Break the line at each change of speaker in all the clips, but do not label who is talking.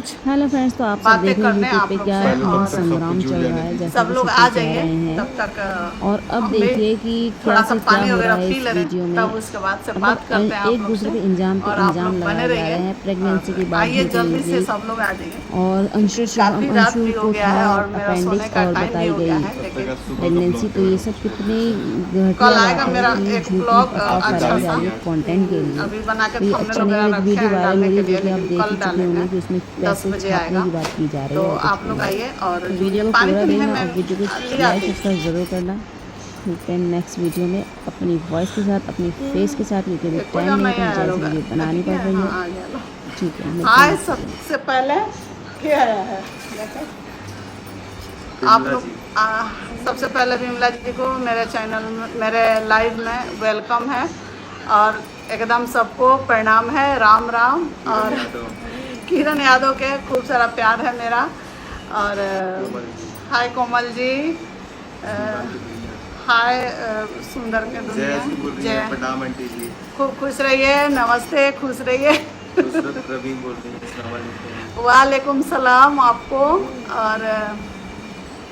कुछ
hello friends, तो आप सब
बातें
देख रहे हैं
करने
यूट्यूब
आप
पे
लोग
क्या
से, और
संग्राम चल रहा है, जैसा
सब
कि
लोग
सब
आ
कुछ कह
जाइए।
रहे हैं।
तब तक
और अब
हम भी
देखिए कि क्या
थोड़ा सा
से क्या
पानी
हो रहा
वगैरह
है
पी
इस
ले रहे
वीडियो
हैं,
में।
तब उसके बाद से
मतलब
बात करते हैं आप
एक
लोग
दूसरे
से।
पे इल्ज़ाम पे
और आप
इल्ज़ाम
लोग बने
लगाए जा रहे
रहिए
हैं प्रेगनेंसी
और
की बात
आइए जल्दी से,
निकली।
सब लोग आ जाइए।
और
काफ़ी रात
अंशु
भी हो
को
गया
था
है और मेरा सोने
अपेंडिक्स
का
और
टाइम भी
बताई
हो गया
गई
है, लेकिन
प्रेगनेंसी। तो ये सब कितनी
कल
घटिया
आएगा
बात है
मेरा
कि
एक
झूठी
ब्लॉग
अफवाह
अच्छा
फैलाई जा
सा।
रही है कंटेंट के लिए।
अभी बना के
तो ये
थंबनेल
अच्छा नहीं है। और
वगैरह
एक
रखे
वीडियो
हैं
वायरल हो
डालने
रही
के
है जो
लिए,
कि आप
लेकिन
देख ही
कल
चुके
डालेंगे।
होंगे कि उसमें
10
पैसे
बजे
छापने
आएगा।
की बात की जा रही
तो
है
आप लोग
ऑडिट।
आइए और
तो
जो
वीडियो को
पानी
पूरा
पीनी है
देखना
मैं
और वीडियो को
ले
लाइक
आती
सब्सक्राइब ज़रूर करना। मिलते हैं नेक्स्ट वीडियो में अपनी वॉइस के साथ, अपनी फेस के साथ, क्योंकि अभी
एको
टाइम
जन
नहीं है
नहीं
तो
आया
मुझे ऐसी
लोग।
वीडियो बनानी
ठीक
पड़
है,
रही
हाँ
है।
आ गया लोग।
ठीक है, मिलते हैं
आज
नेक्स्ट वीडियो में।
सबसे पहले क्या आया है देखो आप लोग। सबसे पहले विमला जी को मेरे चैनल में, मेरे लाइव में वेलकम है और एकदम सबको प्रणाम है, राम राम। और किरण यादव के खूब सारा प्यार है मेरा। और हाय कोमल जी, हाय सुंदर के दुनिया, जय।
प्रणाम आंटी जी।
खूब खुश रहिए, नमस्ते, खुश रहिए।
प्रवीण बोल रही हैं, अस्सलाम वालेकुम।
वालेकुम सलाम आपको। और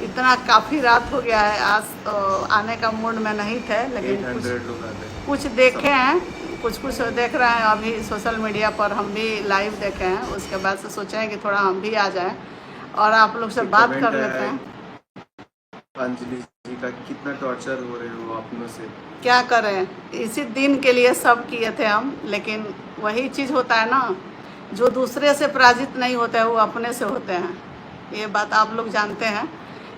इतना काफ़ी रात हो गया है, आज तो आने का मूड में नहीं थे, लेकिन
800 लोग आते हैं।
कुछ देखे हैं, कुछ देख रहे हैं अभी सोशल मीडिया पर। हम भी लाइव देखे हैं, उसके बाद से सोचे हैं कि थोड़ा हम भी आ जाएं और आप लोग से बात कर लेते हैं।
अंजलि जी का कितना टॉर्चर हो रहे हो अपनों से।
क्या करें, इसी दिन के लिए सब किए थे हम, लेकिन वही चीज़ होता है ना, जो दूसरे से पराजित नहीं होते हैं वो अपने से होते हैं। ये बात आप लोग जानते हैं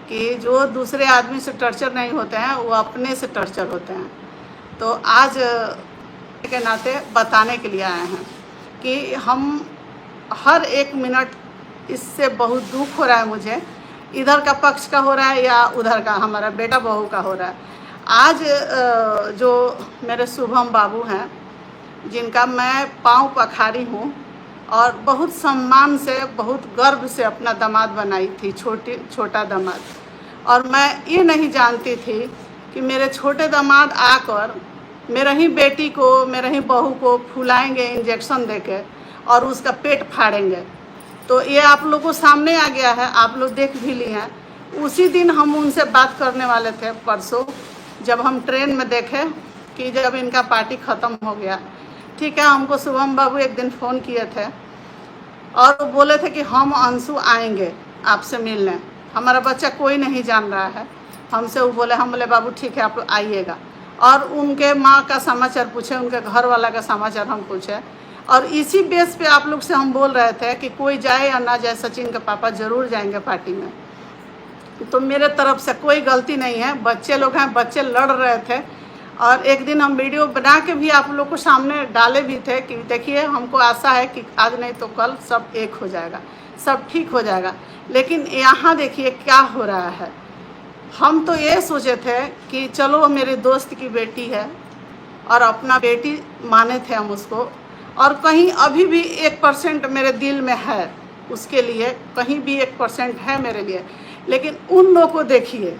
कि जो दूसरे आदमी से टॉर्चर नहीं होते हैं वो अपने से टॉर्चर होते हैं। तो आज के नाते बताने के लिए आए हैं कि हम हर एक मिनट इससे बहुत दुख हो रहा है मुझे। इधर का पक्ष का हो रहा है या उधर का हमारा बेटा बहू का हो रहा है। आज जो मेरे शुभम बाबू हैं, जिनका मैं पाँव पखारी हूँ और बहुत सम्मान से, बहुत गर्व से अपना दामाद बनाई थी, छोटा दामाद। और मैं ये नहीं जानती थी कि मेरे छोटे दामाद आकर मेरे ही बेटी को, मेरे ही बहू को फुलाएंगे इंजेक्शन देके और उसका पेट फाड़ेंगे। तो ये आप लोगों को सामने आ गया है, आप लोग देख भी लिए हैं। उसी दिन हम उनसे बात करने वाले थे, परसों, जब हम ट्रेन में देखे कि जब इनका पार्टी ख़त्म हो गया। ठीक है, हमको शुभम बाबू एक दिन फ़ोन किए थे और वो बोले थे कि हम अंशु आएंगे आपसे मिलने। हमारा बच्चा कोई नहीं जान रहा है हमसे। वो बोले, हम बोले बाबू ठीक है आप आइएगा। और उनके माँ का समाचार पूछे, उनके घर वाला का समाचार हम पूछे, और इसी बेस पे आप लोग से हम बोल रहे थे कि कोई जाए या ना जाए, सचिन के पापा ज़रूर जाएंगे पार्टी में। तो मेरे तरफ से कोई गलती नहीं है, बच्चे लोग हैं, बच्चे लड़ रहे थे। और एक दिन हम वीडियो बना के भी आप लोग को सामने डाले भी थे कि देखिए, हमको आशा है कि आज नहीं तो कल सब एक हो जाएगा, सब ठीक हो जाएगा। लेकिन यहाँ देखिए क्या हो रहा है। हम तो ये सोचे थे कि चलो मेरे दोस्त की बेटी है और अपना बेटी माने थे हम उसको, और कहीं अभी भी 1% मेरे दिल में है उसके लिए, कहीं भी 1% है मेरे लिए। लेकिन उन लोगों को देखिए,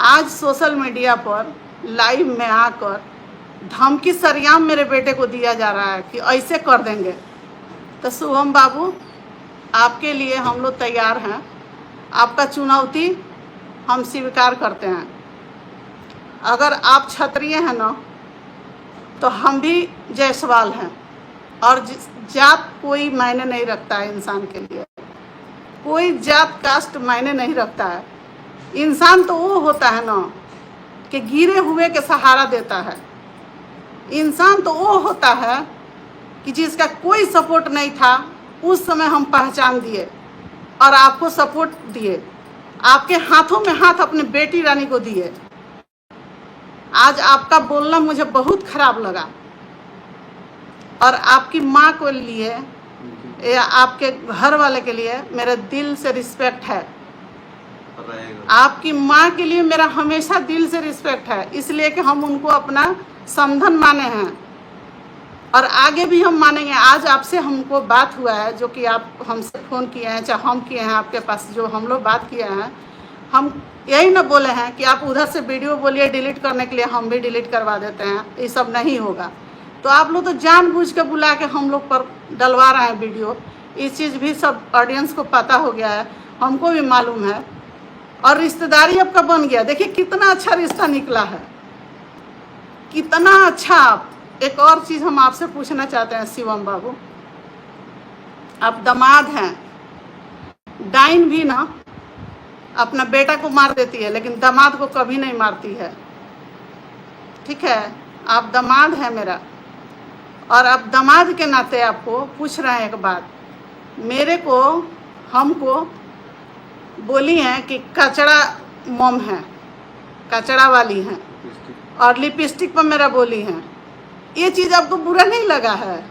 आज सोशल मीडिया पर लाइव में आकर धमकी सरेआम मेरे बेटे को दिया जा रहा है कि ऐसे कर देंगे। तो शुभम बाबू, आपके लिए हम लोग तैयार हैं, आपका चुनौती हम स्वीकार करते हैं। अगर आप क्षत्रिय हैं ना, तो हम भी जायसवाल हैं। और जात कोई मायने नहीं रखता है इंसान के लिए, कोई जात कास्ट मायने नहीं रखता है। इंसान तो वो होता है ना कि गिरे हुए के सहारा देता है। इंसान तो वो होता है कि जिसका कोई सपोर्ट नहीं था, उस समय हम पहचान दिए और आपको सपोर्ट दिए, आपके हाथों में हाथ अपने बेटी रानी को दिए। आज आपका बोलना मुझे बहुत खराब लगा, और आपकी माँ को लिए या आपके घर वाले के लिए मेरे दिल से रिस्पेक्ट है। आपकी माँ के लिए मेरा हमेशा दिल से रिस्पेक्ट है, इसलिए कि हम उनको अपना समधन माने हैं और आगे भी हम मानेंगे। आज आपसे हमको बात हुआ है, जो कि आप हमसे फ़ोन किए हैं, चाहे हम किए हैं आपके पास, जो हम लोग बात किए हैं, हम यही ना बोले हैं कि आप उधर से वीडियो बोलिए डिलीट करने के लिए, हम भी डिलीट करवा देते हैं। ये सब नहीं होगा। तो आप लोग तो जानबूझ के बुला के हम लोग पर डलवा रहे हैं वीडियो, इस चीज़ भी सब ऑडियंस को पता हो गया है, हमको भी मालूम है। और रिश्तेदारी आपका बन गया, देखिए कितना अच्छा रिश्ता निकला है, कितना अच्छा। एक और चीज़ हम आपसे पूछना चाहते हैं शिवम बाबू, आप दामाद हैं, डाइन भी ना अपना बेटा को मार देती है लेकिन दामाद को कभी नहीं मारती है, ठीक है। आप दामाद हैं मेरा, और अब दामाद के नाते आपको पूछ रहे हैं एक बात, मेरे को हमको बोली हैं कि कचड़ा मोम है, कचड़ा वाली हैं, और लिपस्टिक पर मेरा बोली हैं। ये चीज़ आपको बुरा नहीं लगा है?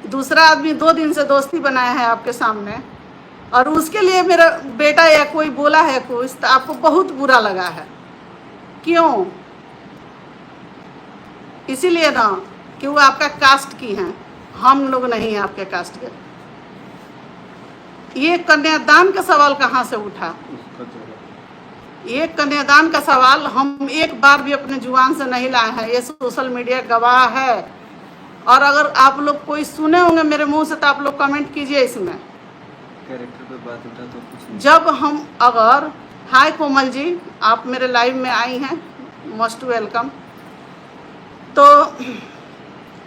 दूसरा आदमी 2 दिन से दोस्ती बनाया है आपके सामने, और उसके लिए मेरा बेटा या कोई बोला है कुछ, तो आपको बहुत बुरा लगा है। क्यों? इसीलिए ना कि वो आपका कास्ट की हैं, हम लोग नहीं हैं आपके कास्ट के। ये कन्यादान का सवाल कहाँ से उठा? ये कन्यादान का सवाल हम एक बार भी अपने जुबान से नहीं लाए हैं, ये सोशल मीडिया गवाह है। और अगर आप लोग कोई सुने होंगे मेरे मुंह से तो आप लोग कमेंट कीजिए इसमें।
कैरेक्टर पे बात उठा तो कुछ नहीं।
जब हम अगर, हाय कोमल जी, आप मेरे लाइव में आई हैं, मोस्ट वेलकम। तो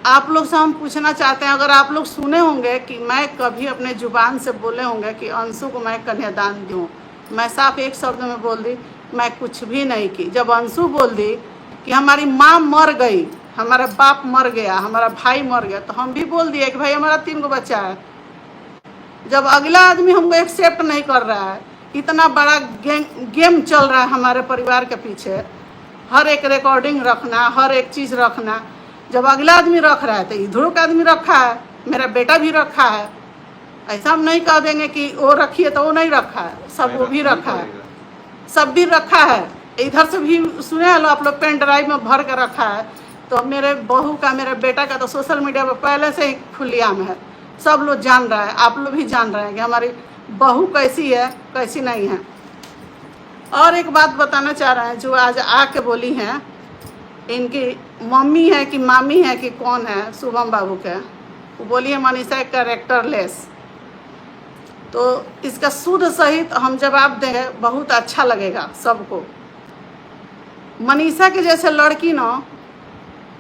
आप लोग से हम पूछना चाहते हैं, अगर आप लोग सुने होंगे कि मैं कभी अपने जुबान से बोले होंगे कि अंशु को मैं कन्यादान दूँ, मैं साफ एक शब्द में बोल दी, मैं कुछ भी नहीं की। जब अंशु बोल दी कि हमारी माँ मर गई, हमारा बाप मर गया, हमारा भाई मर गया, तो हम भी बोल दिए कि भाई हमारा 3 गो बच्चा है। जब अगला आदमी हमको एक्सेप्ट नहीं कर रहा है, इतना बड़ा गेम चल रहा है हमारे परिवार के पीछे, हर एक रिकॉर्डिंग रखना, हर एक चीज़ रखना, जब अगला आदमी रख रहा है तो इधरों का आदमी रखा है, मेरा बेटा भी रखा है। ऐसा हम नहीं कह देंगे कि वो रखी है तो वो नहीं रखा है, सब वो भी रखा है, सब भी रखा है। इधर से भी सुने लो आप लोग, पेन ड्राइव में भर कर रखा है। तो मेरे बहू का, मेरे बेटा का तो सोशल मीडिया पर पहले से ही खुलेआम है, सब लोग जान रहा है, आप लोग भी जान रहे हैं कि हमारी बहू कैसी है कैसी नहीं है। और एक बात बताना चाह रहे हैं, जो आज आके बोली हैं, इनकी मम्मी है कि मामी है कि कौन है, शुभम बाबू के, वो बोली है मनीषा कैरेक्टरलेस। तो इसका शुद्ध सहित हम जवाब देंगे, बहुत अच्छा लगेगा सबको। मनीषा के जैसे लड़की ना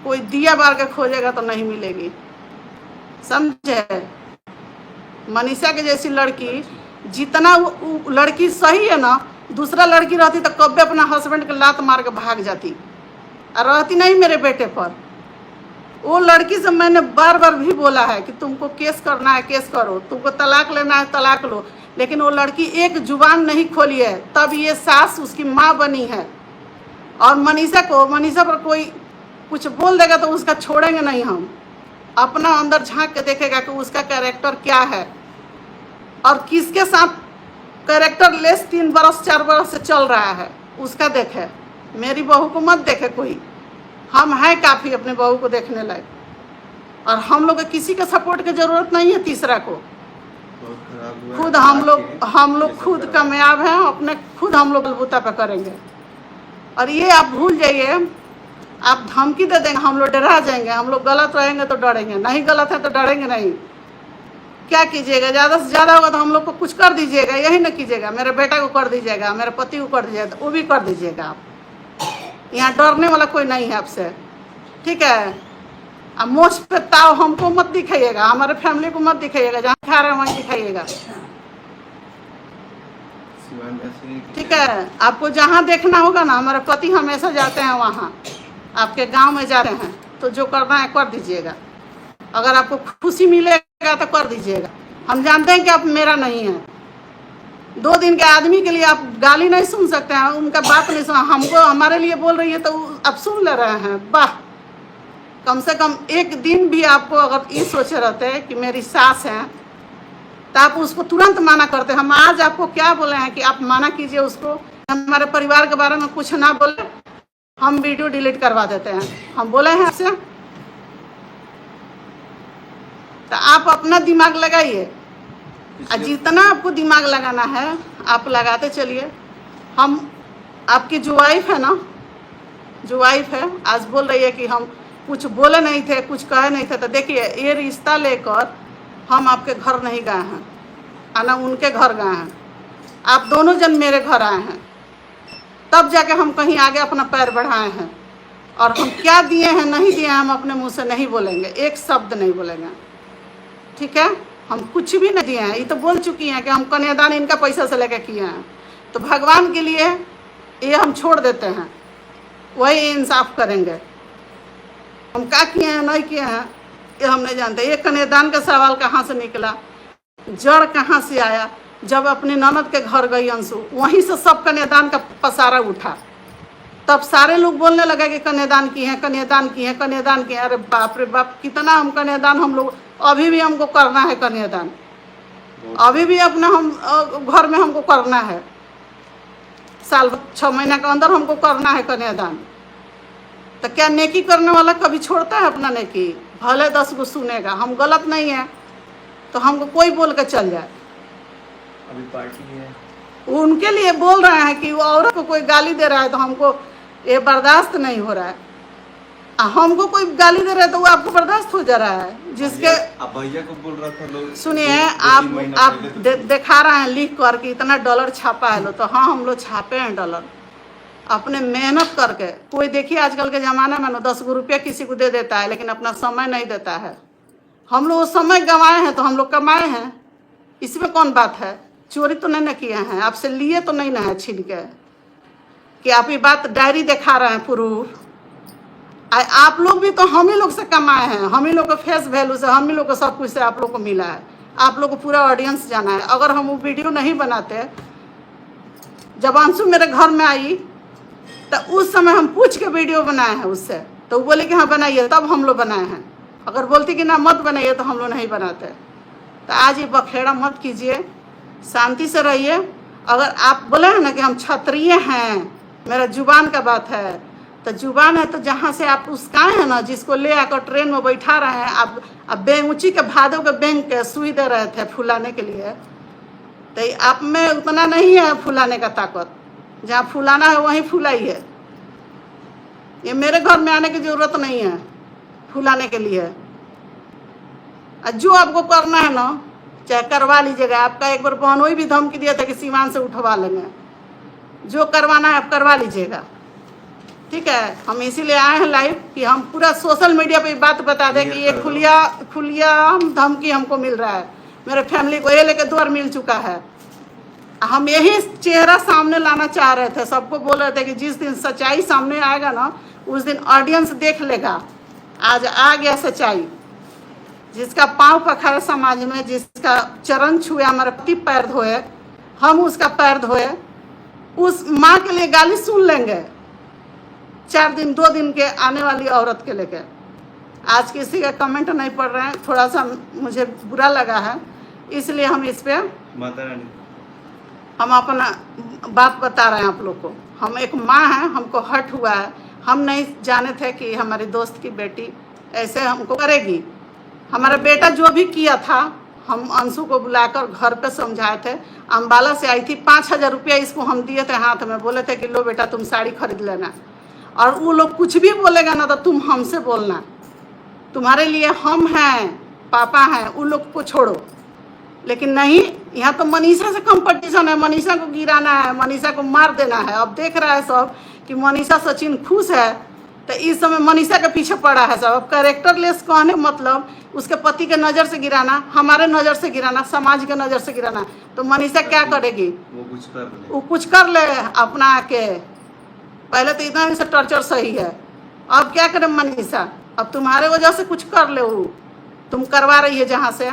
कोई दिया बार के खोजेगा तो नहीं मिलेगी, समझे। मनीषा के जैसी लड़की, जितना वो लड़की सही है ना, दूसरा लड़की रहती तो कब्बे अपना हस्बैंड के लात मार के भाग जाती, और रहती नहीं मेरे बेटे पर। वो लड़की से मैंने बार बार भी बोला है कि तुमको केस करना है केस करो, तुमको तलाक लेना है तलाक लो, लेकिन वो लड़की एक जुबान नहीं खोली है, तब ये सास उसकी माँ बनी है। और मनीषा पर कोई कुछ बोल देगा तो उसका छोड़ेंगे नहीं हम, अपना अंदर झांक के देखेगा कि उसका कैरेक्टर क्या है, और किसके साथ कैरेक्टर लेस 3 बरस 4 बरस से चल रहा है, उसका देखे। मेरी बहू को मत देखे कोई, हम हैं काफ़ी अपने बहू को देखने लायक, और हम लोग को किसी के सपोर्ट की ज़रूरत नहीं है तीसरा को। खुद हम लोग खुद कामयाब हैं, अपने खुद हम लोग बलबूता पे करेंगे। और ये आप भूल जाइए, आप धमकी दे देंगे हम लोग डरा जाएंगे, हम लोग गलत रहेंगे तो डरेंगे, नहीं गलत है तो डरेंगे नहीं। क्या कीजिएगा, ज़्यादा से ज़्यादा होगा तो हम लोग को कुछ कर दीजिएगा, यही ना कीजिएगा, मेरे बेटा को कर दीजिएगा, मेरे पति को कर दीजिएगा, वो भी कर दीजिएगा आप। यहाँ डरने वाला कोई नहीं है आपसे, ठीक है। अब मोछ पे ताव हमको मत दिखाइएगा, हमारे फैमिली को मत दिखाइएगा, जहाँ खा रहे हैं वहीं दिखाइएगा, ठीक है। आपको जहाँ देखना होगा ना, हमारे पति हमेशा जाते हैं वहाँ, आपके गांव में जा रहे हैं, तो जो करना है कर दीजिएगा। अगर आपको खुशी मिलेगा तो कर दीजिएगा, हम जानते हैं कि आप मेरा नहीं है। 2 दिन के आदमी के लिए आप गाली नहीं सुन सकते हैं, उनका बात नहीं सुना, हमको हमारे लिए बोल रही है तो आप सुन ले रहे हैं। वाह, कम से कम एक दिन भी आपको अगर ये सोचे रहते कि मेरी सास हैं तो आप उसको तुरंत माना करते। हम आज आपको क्या बोले हैं कि आप माना कीजिए उसको, हमारे परिवार के बारे में कुछ ना बोले, हम वीडियो डिलीट करवा देते हैं। हम बोले हैं आपसे, तो आप अपना दिमाग लगाइए, जितना आपको दिमाग लगाना है आप लगाते चलिए। हम आपकी जो वाइफ है ना, जो वाइफ है, आज बोल रही है कि हम कुछ बोले नहीं थे, कुछ कहे नहीं थे, तो देखिए ये रिश्ता लेकर हम आपके घर नहीं गए हैं, ना उनके घर गए हैं। आप दोनों जन मेरे घर आए हैं, तब जाके हम कहीं आगे अपना पैर बढ़ाए हैं। और हम क्या दिए हैं नहीं दिए हैं हम अपने मुंह से नहीं बोलेंगे, एक शब्द नहीं बोलेंगे, ठीक है। हम कुछ भी नहीं दिए हैं। ये तो बोल चुकी हैं कि हम कन्यादान इनका पैसा से लेके किए हैं, तो भगवान के लिए ये हम छोड़ देते हैं, वही इंसाफ करेंगे। हम क्या किए हैं नहीं किए हैं ये हम नहीं जानते। ये कन्यादान का सवाल कहाँ से निकला, जड़ कहाँ से आया? जब अपनी ननद के घर गई अंशु, वहीं से सब कन्यादान का पसारा उठा। तब सारे लोग बोलने लगे कि कन्यादान की है, कन्यादान की है, कन्यादान की है। अरे बाप रे बाप, कितना हम कन्यादान हम लोग, अभी भी हमको करना है कन्यादान, अभी भी अपना हम घर में हमको करना है। साल 6 महीना के अंदर हमको करना है कन्यादान। तो क्या नेकी करने वाला कभी छोड़ता है अपना नेकी? भले 10 गो सुनेगा, हम गलत नहीं है तो हमको कोई बोल के चल जाए।
अभी पार्टी है,
उनके लिए बोल रहे हैं कि वो औरत को कोई गाली दे रहा है तो हमको ये बर्दाश्त नहीं हो रहा है। हमको कोई गाली दे रहा है तो वो आपको बर्दाश्त हो जा रहा है। जिसके
अब भैया को बोल रहा था लोग,
सुनिए, आप दिखा रहे हैं लिख कर कि इतना डॉलर छापा है लो, तो हाँ हम लोग छापे हैं डॉलर अपने मेहनत करके। कोई देखिए आजकल के ज़माने में ना 10 गो रुपया किसी को दे देता है, लेकिन अपना समय नहीं देता है। हम लोग समय गंवाए हैं तो हम लोग कमाए हैं, इसमें कौन बात है? चोरी तो नहीं न किए हैं, आपसे लिए तो नहीं ना है छीन के कि आप ये बात डायरी दिखा रहे हैं प्रूफ। आप लोग भी तो हम ही लोग से कमाए हैं, हम ही लोग को फेस वैल्यू से, हम ही लोग को सब कुछ से आप लोग को मिला है। आप लोग को पूरा ऑडियंस जाना है। अगर हम वो वीडियो नहीं बनाते, जब अंशु मेरे घर में आई तो उस समय हम पूछ के वीडियो बनाए हैं उससे, तो वो बोले कि हाँ बनाइए, तब हम लोग बनाए हैं। अगर बोलती कि ना मत बनाइए तो हम लोग नहीं बनाते। तो आज ये बखेड़ा मत कीजिए, शांति से रहिए। अगर आप बोले हैं ना कि हम क्षत्रिय हैं, मेरा जुबान का बात है, तो जुबान है तो जहाँ से आप उसकाए हैं ना, जिसको ले आकर ट्रेन में बैठा रहे हैं, आप बेंगूची के भादों के बैंक के सुई दे रहे थे फुलाने के लिए, तो आप में उतना नहीं है फुलाने का ताकत। जहाँ फुलाना है वहीं फुलाइए। ये मेरे घर में आने की जरूरत नहीं है फुलाने के लिए। जो आपको करना है ना चाहे करवा लीजिएगा। आपका एक बार बहनोई भी धमकी दिया था कि सीमान से उठवा लेंगे। जो करवाना है आप करवा लीजिएगा, ठीक है। हम इसीलिए आए हैं लाइव कि हम पूरा सोशल मीडिया पे बात बता दें कि ये खुलिया धमकी हमको मिल रहा है। मेरे फैमिली को ये लेके 2 बार मिल चुका है। हम यही चेहरा सामने लाना चाह रहे थे, सबको बोल रहे थे कि जिस दिन सच्चाई सामने आएगा ना उस दिन ऑडियंस देख लेगा। आज आ गया सच्चाई। जिसका पाँव पखारे समाज में, जिसका चरण छुए, हमारे पति पैर धोए, हम उसका पैर धोए, उस माँ के लिए गाली सुन लेंगे 4 दिन 2 दिन के आने वाली औरत के लेके। आज किसी का कमेंट नहीं पढ़ रहे हैं, थोड़ा सा मुझे बुरा लगा है, इसलिए हम इस पे
माता रानी
हम अपना बात बता रहे हैं आप लोग को। हम एक माँ हैं, हमको हर्ट हुआ है। हम नहीं जाने थे कि हमारी दोस्त की बेटी ऐसे हमको करेगी। हमारा बेटा जो भी किया था, हम अंशु को बुलाकर घर पे समझाए थे। अम्बाला से आई थी, 5000 रुपया इसको हम दिए थे हाथ में, बोले थे कि लो बेटा तुम साड़ी खरीद लेना। और वो लोग कुछ भी बोलेगा ना तो तुम हमसे बोलना, तुम्हारे लिए हम हैं, पापा हैं, उन लोग को छोड़ो। लेकिन नहीं, यहाँ तो मनीषा से कंपटीशन है, मनीषा को गिराना है, मनीषा को मार देना है। अब देख रहा है सब कि मनीषा सचिन खुश है, तो इस समय मनीषा के पीछे पड़ा है सब। अब कैरेक्टरलेस कहने मतलब उसके पति के नज़र से गिराना, हमारे नज़र से गिराना, समाज के नज़र से गिराना। तो मनीषा क्या करेगी? वो कुछ कर ले अपना आके। पहले तो इतना से टॉर्चर सही है, अब क्या करें मनीषा? अब तुम्हारे वजह से कुछ कर ले, वो तुम करवा रही है जहाँ से।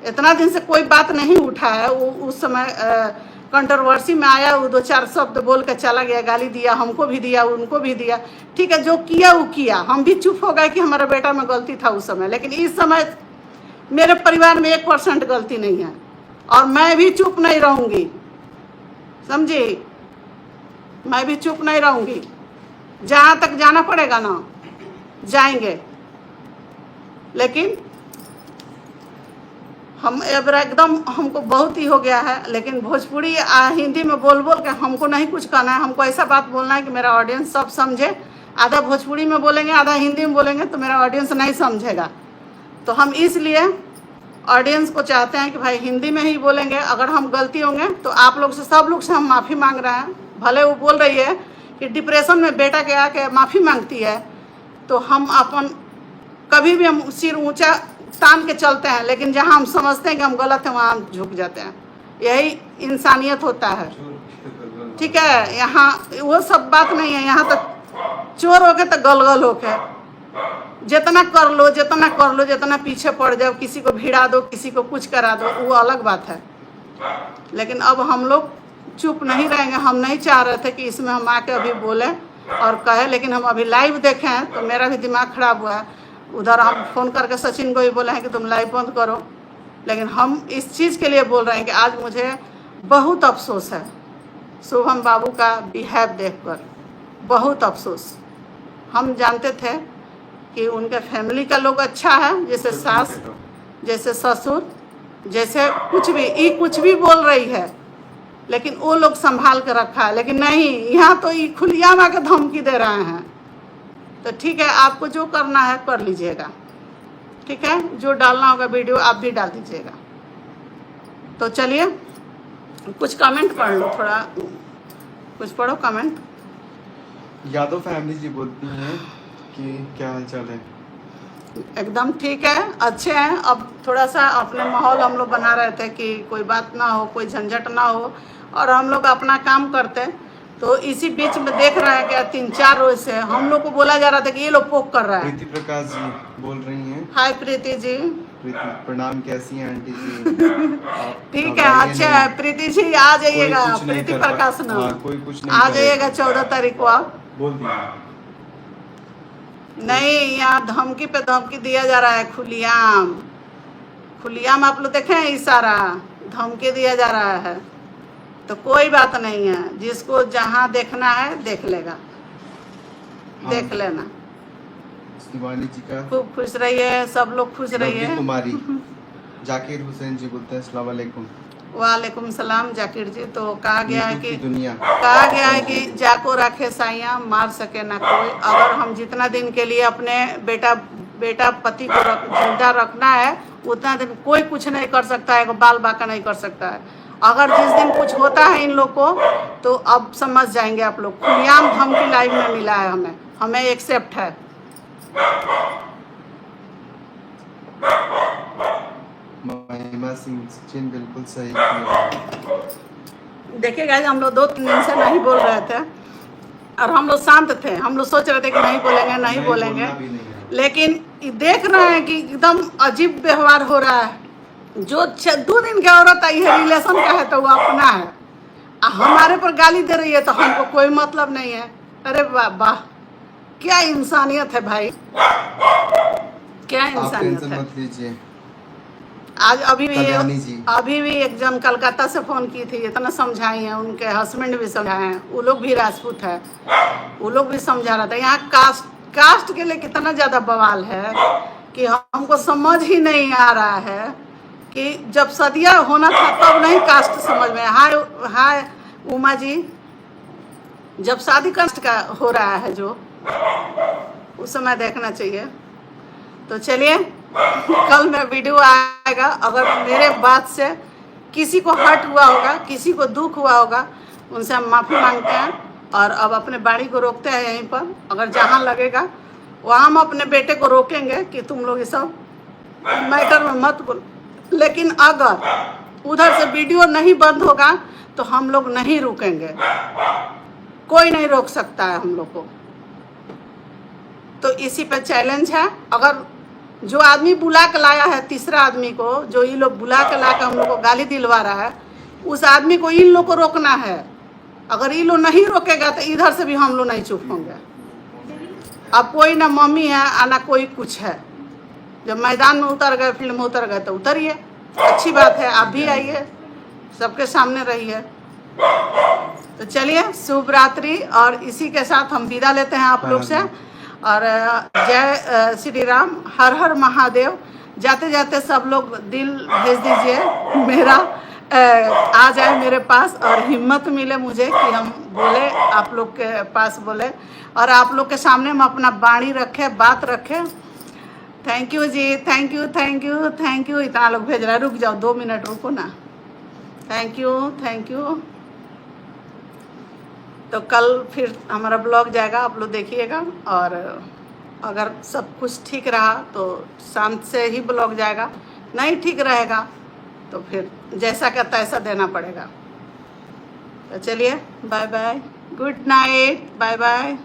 इतना दिन से कोई बात नहीं उठा है। वो उस समय कंट्रोवर्सी में आया, वो 2-4 शब्द बोल के चला गया, गाली दिया, हमको भी दिया, उनको भी दिया। ठीक है, जो किया वो किया। हम भी चुप हो गए कि हमारे बेटा में गलती था उस समय। लेकिन इस समय मेरे परिवार में 1% गलती नहीं है, और मैं भी चुप नहीं रहूँगी, समझी? मैं भी चुप नहीं रहूँगी। जहाँ तक जाना पड़ेगा ना जाएंगे। लेकिन हम एकदम हमको बहुत ही हो गया है। लेकिन भोजपुरी हिंदी में बोल बोल के हमको नहीं कुछ कहना है। हमको ऐसा बात बोलना है कि मेरा ऑडियंस सब समझे। आधा भोजपुरी में बोलेंगे, आधा हिंदी में बोलेंगे तो मेरा ऑडियंस नहीं समझेगा। तो हम इसलिए ऑडियंस को चाहते हैं कि भाई हिंदी में ही बोलेंगे। अगर हम गलती होंगे तो आप लोग से, सब लोग से हम माफ़ी मांग रहे हैं। भले वो बोल रही है कि डिप्रेशन में बेटा के आके माफ़ी मांगती है, तो हम अपन कभी भी हम सिर ऊंचा तान के चलते हैं, लेकिन जहां हम समझते हैं कि हम गलत हैं वहां हम झुक जाते हैं। यही इंसानियत होता है, ठीक है। यहाँ वो सब बात नहीं है। यहाँ तक चोर हो के तो गलगल हो के जितना कर लो, जितना कर लो, जितना पीछे पड़ जाओ, किसी को भिड़ा दो, किसी को कुछ करा दो, वो अलग बात है। लेकिन अब हम लोग चुप नहीं रहेंगे। हम नहीं चाह रहे थे कि इसमें हम आके अभी बोले और कहे, लेकिन हम अभी लाइव देखे हैं तो मेरा भी दिमाग खराब हुआ है। उधर हम फ़ोन करके सचिन को भी बोले हैं कि तुम लाइव बंद करो, लेकिन हम इस चीज़ के लिए बोल रहे हैं कि आज मुझे बहुत अफसोस है शुभम बाबू का बिहेव देखकर, बहुत अफसोस। हम जानते थे कि उनके फैमिली का लोग अच्छा है, जैसे सास, जैसे ससुर, जैसे कुछ भी, ये कुछ भी बोल रही है, लेकिन वो लोग संभाल के रखा है। लेकिन नहीं, यहाँ तो ये खुलियाम आके धमकी दे रहे हैं। तो ठीक है, आपको जो करना है कर लीजिएगा, ठीक है। जो डालना होगा वीडियो आप भी डाल दीजिएगा। तो चलिए कुछ कमेंट पढ़ लो, थोड़ा कुछ पढ़ो कमेंट।
यादव फैमिली जी बोलती हैं कि क्या हाल चाल है?
एकदम ठीक है, अच्छे हैं। अब थोड़ा सा अपने माहौल हम लोग बना रहे थे कि कोई बात ना हो, कोई झंझट ना हो, और हम लोग अपना काम करते। तो इसी बीच में देख रहे हैं कि 3-4 रोज से हम लोग को बोला जा रहा था कि ये लोग पोक कर रहा है।
प्रीति प्रकाश जी बोल रही हैं।
हाय प्रीति जी।
प्रीति प्रणाम, कैसी हैं आंटी जी?
ठीक है, अच्छा है प्रीति जी, आ जाइएगा। प्रीति प्रकाश ना,
कोई कुछ नहीं
आ जाइएगा 14 तारीख को आप।
बोल दिया
नहीं, यहाँ धमकी पे धमकी दिया जा रहा है, खुलियाम खुलियाम। आप लोग देखें, इशारा धमकी दिया जा रहा है। तो कोई बात नहीं है, जिसको जहाँ देखना है देख लेगा, देख लेना।
शिवानी जी का
खूब खुश रहिए, सब लोग खुश रहिए।
कुमारी जाकिर हुसैन जी बोलते हैं अस्सलाम वालेकुम।
वालेकुम सलाम जाकिर जी। तो कहा गया है कि
दुनिया,
कहा गया है कि जाको रखे साइयाँ मार सके ना कोई। अगर हम जितना दिन के लिए अपने बेटा पति को जिंदा रखना है, उतना दिन कोई कुछ नहीं कर सकता है, बाल बाका नहीं कर सकता है। अगर जिस दिन कुछ होता है इन लोग को, तो अब समझ जाएंगे आप लोग। खुलियाम धमकी लाइव में मिला है, हमें एक्सेप्ट है।
महिमा सिंह सचिन बिल्कुल सही किया।
देखिए गाइस, हम लोग 2-3 दिन से नहीं बोल रहे थे और हम लोग शांत थे। हम लोग सोच रहे थे कि नहीं बोलेंगे, नहीं बोलेंगे, लेकिन देख रहे हैं कि एकदम अजीब व्यवहार हो रहा है। जो 2 दिन की औरत आई है, रिलेशन का है, तो वो अपना है। हमारे पर गाली दे रही है तो हमको कोई मतलब नहीं है। अरे वाह, क्या इंसानियत है भाई, क्या इंसानियत है।
मत लीजिए।
आज अभी भी एक जन कलकत्ता से फ़ोन की थी, इतना समझाई है, उनके हस्बैंड भी समझाए हैं, वो लोग भी राजपूत है, वो लोग भी समझा रहा था। यहाँ कास्ट के लिए कितना ज़्यादा बवाल है कि हमको समझ ही नहीं आ रहा है कि जब सदिया होना था तब नहीं कास्ट समझ में। हाय उमा जी, जब शादी कास्ट का हो रहा है जो, उस समय देखना चाहिए। तो चलिए, कल में वीडियो आएगा। अगर मेरे बात से किसी को हर्ट हुआ होगा, किसी को दुख हुआ होगा, उनसे हम माफ़ी मांगते हैं और अब अपने बाड़ी को रोकते हैं यहीं पर। अगर जहाँ लगेगा वहाँ हम अपने बेटे को रोकेंगे कि तुम लोग ये सब मैटर में मत बोलो। लेकिन अगर उधर से वीडियो नहीं बंद होगा तो हम लोग नहीं रुकेंगे, कोई नहीं रोक सकता है हम लोग को। तो इसी पे चैलेंज है। अगर जो आदमी बुला के लाया है, तीसरा आदमी को, जो ये लोग बुला के ला के हम लोग को गाली दिलवा रहा है, उस आदमी को इन लोग को रोकना है। अगर ये लोग नहीं रोकेगा तो इधर से भी हम लोग नहीं चुप होंगे। अब कोई ना मम्मी है और ना कोई कुछ है। जब मैदान में उतर गए, फील्ड में उतर गए तो उतरिए, अच्छी बात है। आप भी आइए, सबके सामने रहिए। तो चलिए, शुभ रात्रि। और इसी के साथ हम विदा लेते हैं आप लोग से। और जय श्री राम, हर हर महादेव। जाते जाते सब लोग दिल भेज दीजिए मेरा, आ जाए मेरे पास और हिम्मत मिले मुझे कि हम बोले, आप लोग के पास बोले और आप लोग के सामने हम अपना वाणी रखें, बात रखें। Thank you ji, thank you thank you thank you. इतना लोग भेज रहा है, रुक जाओ 2 मिनट रुको ना। Thank you thank you. तो कल फिर हमारा ब्लॉग जाएगा, आप लोग देखिएगा। और अगर सब कुछ ठीक रहा तो शाम से ही ब्लॉग जाएगा, नहीं ठीक रहेगा तो फिर जैसा का तैसा देना पड़ेगा। तो चलिए bye bye, good night, bye bye.